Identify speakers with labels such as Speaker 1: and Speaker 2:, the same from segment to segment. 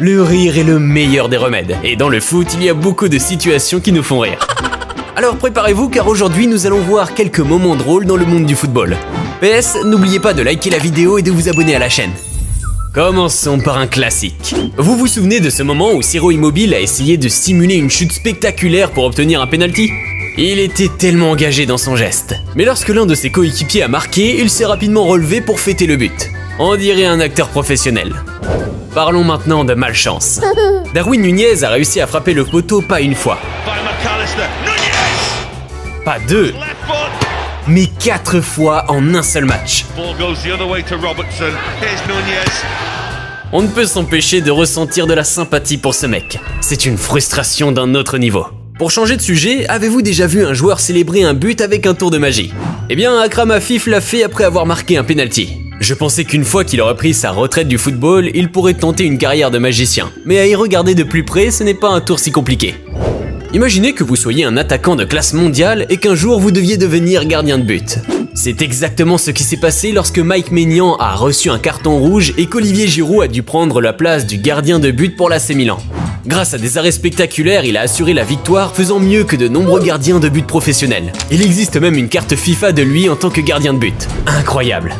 Speaker 1: Le rire est le meilleur des remèdes, et dans le foot, il y a beaucoup de situations qui nous font rire. Alors préparez-vous car aujourd'hui nous allons voir quelques moments drôles dans le monde du football. PS, n'oubliez pas de liker la vidéo et de vous abonner à la chaîne. Commençons par un classique. Vous vous souvenez de ce moment où Ciro Immobile a essayé de simuler une chute spectaculaire pour obtenir un penalty ? Il était tellement engagé dans son geste. Mais lorsque l'un de ses coéquipiers a marqué, il s'est rapidement relevé pour fêter le but. On dirait un acteur professionnel. Parlons maintenant de malchance. Darwin Nunez a réussi à frapper le poteau pas une fois, pas deux, mais 4 fois en un seul match. On ne peut s'empêcher de ressentir de la sympathie pour ce mec. C'est une frustration d'un autre niveau. Pour changer de sujet, avez-vous déjà vu un joueur célébrer un but avec un tour de magie ? Eh bien, Akram Afif l'a fait après avoir marqué un penalty. Je pensais qu'une fois qu'il aurait pris sa retraite du football, il pourrait tenter une carrière de magicien. Mais à y regarder de plus près, ce n'est pas un tour si compliqué. Imaginez que vous soyez un attaquant de classe mondiale et qu'un jour vous deviez devenir gardien de but. C'est exactement ce qui s'est passé lorsque Mike Maignan a reçu un carton rouge et qu'Olivier Giroud a dû prendre la place du gardien de but pour l'AC Milan. Grâce à des arrêts spectaculaires, il a assuré la victoire, faisant mieux que de nombreux gardiens de but professionnels. Il existe même une carte FIFA de lui en tant que gardien de but. Incroyable.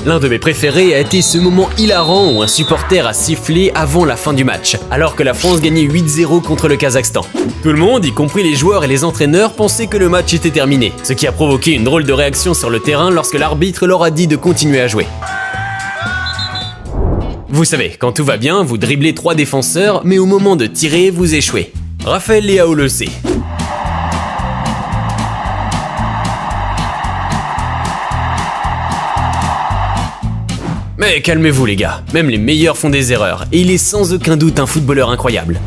Speaker 1: L'un de mes préférés a été ce moment hilarant où un supporter a sifflé avant la fin du match, alors que la France gagnait 8-0 contre le Kazakhstan. Tout le monde, y compris les joueurs et les entraîneurs, pensait que le match était terminé, ce qui a provoqué une drôle de réaction sur le terrain lorsque l'arbitre leur a dit de continuer à jouer. Vous savez, quand tout va bien, vous dribblez 3 défenseurs, mais au moment de tirer, vous échouez. Raphaël Leao le sait. Mais calmez-vous les gars, même les meilleurs font des erreurs, et il est sans aucun doute un footballeur incroyable.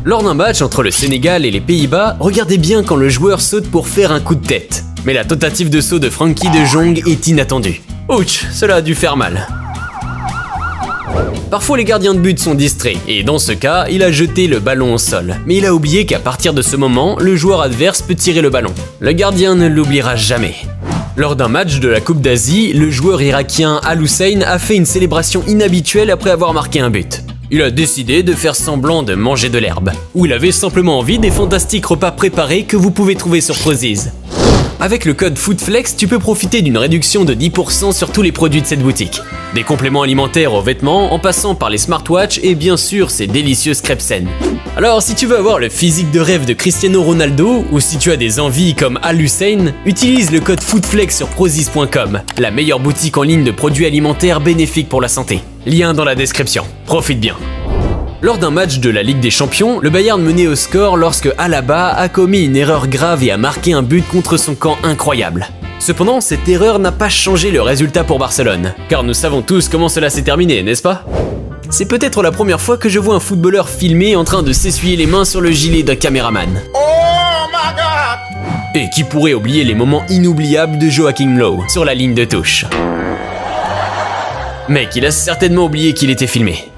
Speaker 1: Lors d'un match entre le Sénégal et les Pays-Bas, regardez bien quand le joueur saute pour faire un coup de tête. Mais la tentative de saut de Frenkie de Jong est inattendue. Ouch, cela a dû faire mal. Parfois les gardiens de but sont distraits, et dans ce cas, il a jeté le ballon au sol. Mais il a oublié qu'à partir de ce moment, le joueur adverse peut tirer le ballon. Le gardien ne l'oubliera jamais. Lors d'un match de la Coupe d'Asie, le joueur irakien Al Hussein a fait une célébration inhabituelle après avoir marqué un but. Il a décidé de faire semblant de manger de l'herbe, ou il avait simplement envie des fantastiques repas préparés que vous pouvez trouver sur Prozis. Avec le code FOODFLEX, tu peux profiter d'une réduction de 10% sur tous les produits de cette boutique. Des compléments alimentaires aux vêtements, en passant par les smartwatches et bien sûr ces délicieuses crêpes saines. Alors si tu veux avoir le physique de rêve de Cristiano Ronaldo, ou si tu as des envies comme Al Hussein, utilise le code FOODFLEX sur Prozis.com, la meilleure boutique en ligne de produits alimentaires bénéfiques pour la santé. Lien dans la description. Profite bien. Lors d'un match de la Ligue des Champions, le Bayern menait au score lorsque Alaba a commis une erreur grave et a marqué un but contre son camp incroyable. Cependant, cette erreur n'a pas changé le résultat pour Barcelone, car nous savons tous comment cela s'est terminé, n'est-ce pas ? C'est peut-être la première fois que je vois un footballeur filmé en train de s'essuyer les mains sur le gilet d'un caméraman. Oh my God ! Et qui pourrait oublier les moments inoubliables de Joachim Löw sur la ligne de touche. Mec, il a certainement oublié qu'il était filmé.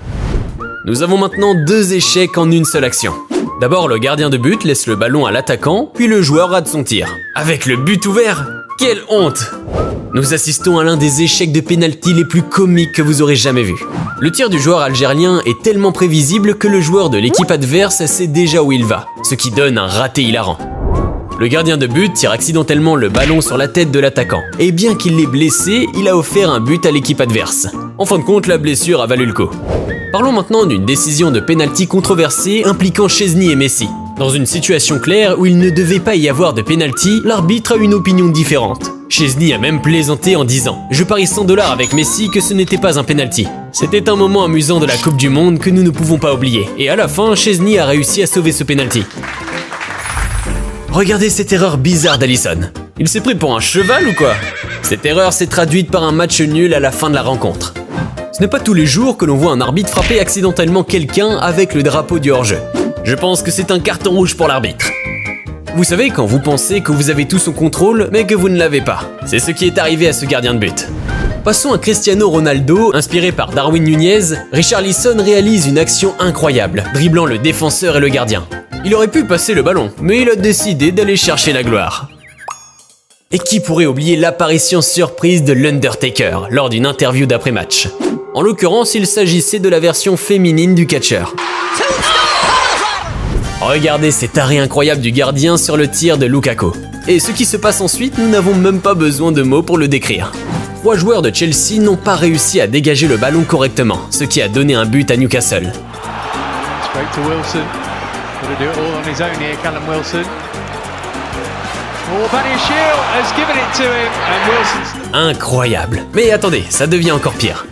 Speaker 1: Nous avons maintenant 2 échecs en une seule action. D'abord, le gardien de but laisse le ballon à l'attaquant, puis le joueur rate son tir. Avec le but ouvert, quelle honte! Nous assistons à l'un des échecs de pénalty les plus comiques que vous aurez jamais vu. Le tir du joueur algérien est tellement prévisible que le joueur de l'équipe adverse sait déjà où il va, ce qui donne un raté hilarant. Le gardien de but tire accidentellement le ballon sur la tête de l'attaquant, et bien qu'il l'ait blessé, il a offert un but à l'équipe adverse. En fin de compte, la blessure a valu le coup. Parlons maintenant d'une décision de pénalty controversée impliquant Szczęsny et Messi. Dans une situation claire où il ne devait pas y avoir de pénalty, l'arbitre a une opinion différente. Szczęsny a même plaisanté en disant « Je parie $100 avec Messi que ce n'était pas un pénalty ». C'était un moment amusant de la Coupe du Monde que nous ne pouvons pas oublier. Et à la fin, Szczęsny a réussi à sauver ce pénalty. Regardez cette erreur bizarre d'Alisson. Il s'est pris pour un cheval ou quoi? Cette erreur s'est traduite par un match nul à la fin de la rencontre. Ce n'est pas tous les jours que l'on voit un arbitre frapper accidentellement quelqu'un avec le drapeau du hors-jeu. Je pense que c'est un carton rouge pour l'arbitre. Vous savez, quand vous pensez que vous avez tout sous contrôle, mais que vous ne l'avez pas. C'est ce qui est arrivé à ce gardien de but. Passons à Cristiano Ronaldo. Inspiré par Darwin Nunez, Richarlison réalise une action incroyable, dribblant le défenseur et le gardien. Il aurait pu passer le ballon, mais il a décidé d'aller chercher la gloire. Et qui pourrait oublier l'apparition surprise de l'Undertaker lors d'une interview d'après-match? En l'occurrence, il s'agissait de la version féminine du catcheur. Regardez cet arrêt incroyable du gardien sur le tir de Lukaku. Et ce qui se passe ensuite, nous n'avons même pas besoin de mots pour le décrire. 3 joueurs de Chelsea n'ont pas réussi à dégager le ballon correctement, ce qui a donné un but à Newcastle. Incroyable. Mais attendez, ça devient encore pire.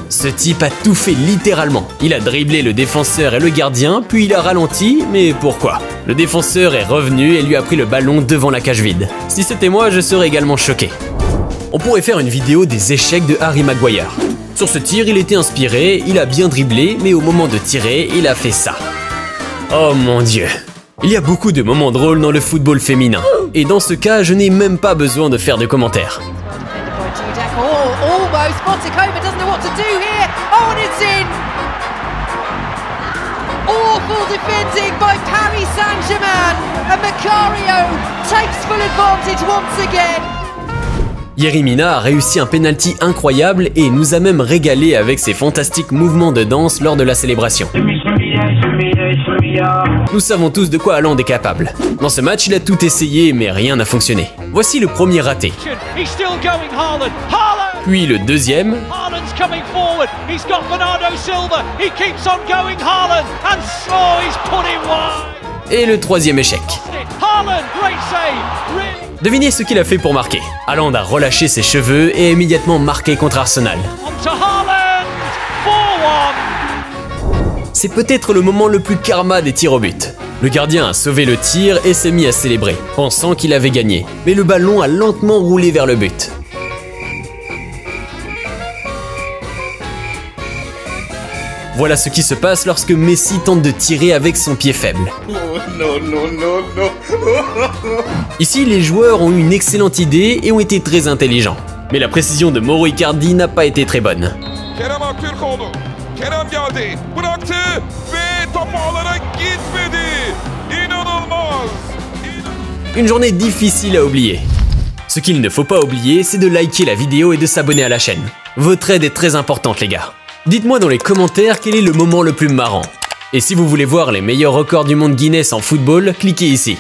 Speaker 1: Ce type a tout fait littéralement. Il a dribblé le défenseur et le gardien, puis il a ralenti, mais pourquoi? Le défenseur est revenu et lui a pris le ballon devant la cage vide. Si c'était moi, je serais également choqué. On pourrait faire une vidéo des échecs de Harry Maguire. Sur ce tir, il était inspiré, il a bien dribblé, mais au moment de tirer, il a fait ça. Oh mon Dieu. Il y a beaucoup de moments drôles dans le football féminin. Et dans ce cas, je n'ai même pas besoin de faire de commentaires.
Speaker 2: Awful defending by Paris Saint-Germain, and Macario takes full advantage once again.
Speaker 1: Yerry Mina a réussi un penalty incroyable et nous a même régalé avec ses fantastiques mouvements de danse lors de la célébration. Nous savons tous de quoi Haaland est capable. Dans ce match, il a tout essayé mais rien n'a fonctionné. Voici le premier raté. Puis le deuxième. Et le troisième échec. Devinez ce qu'il a fait pour marquer. Haaland a relâché ses cheveux et a immédiatement marqué contre Arsenal. C'est peut-être le moment le plus karma des tirs au but. Le gardien a sauvé le tir et s'est mis à célébrer, pensant qu'il avait gagné. Mais le ballon a lentement roulé vers le but. Voilà ce qui se passe lorsque Messi tente de tirer avec son pied faible. Ici, les joueurs ont eu une excellente idée et ont été très intelligents. Mais la précision de Mauro Icardi n'a pas été très bonne. Une journée difficile à oublier. Ce qu'il ne faut pas oublier, c'est de liker la vidéo et de s'abonner à la chaîne. Votre aide est très importante, les gars. Dites-moi dans les commentaires quel est le moment le plus marrant. Et si vous voulez voir les meilleurs records du monde Guinness en football, cliquez ici.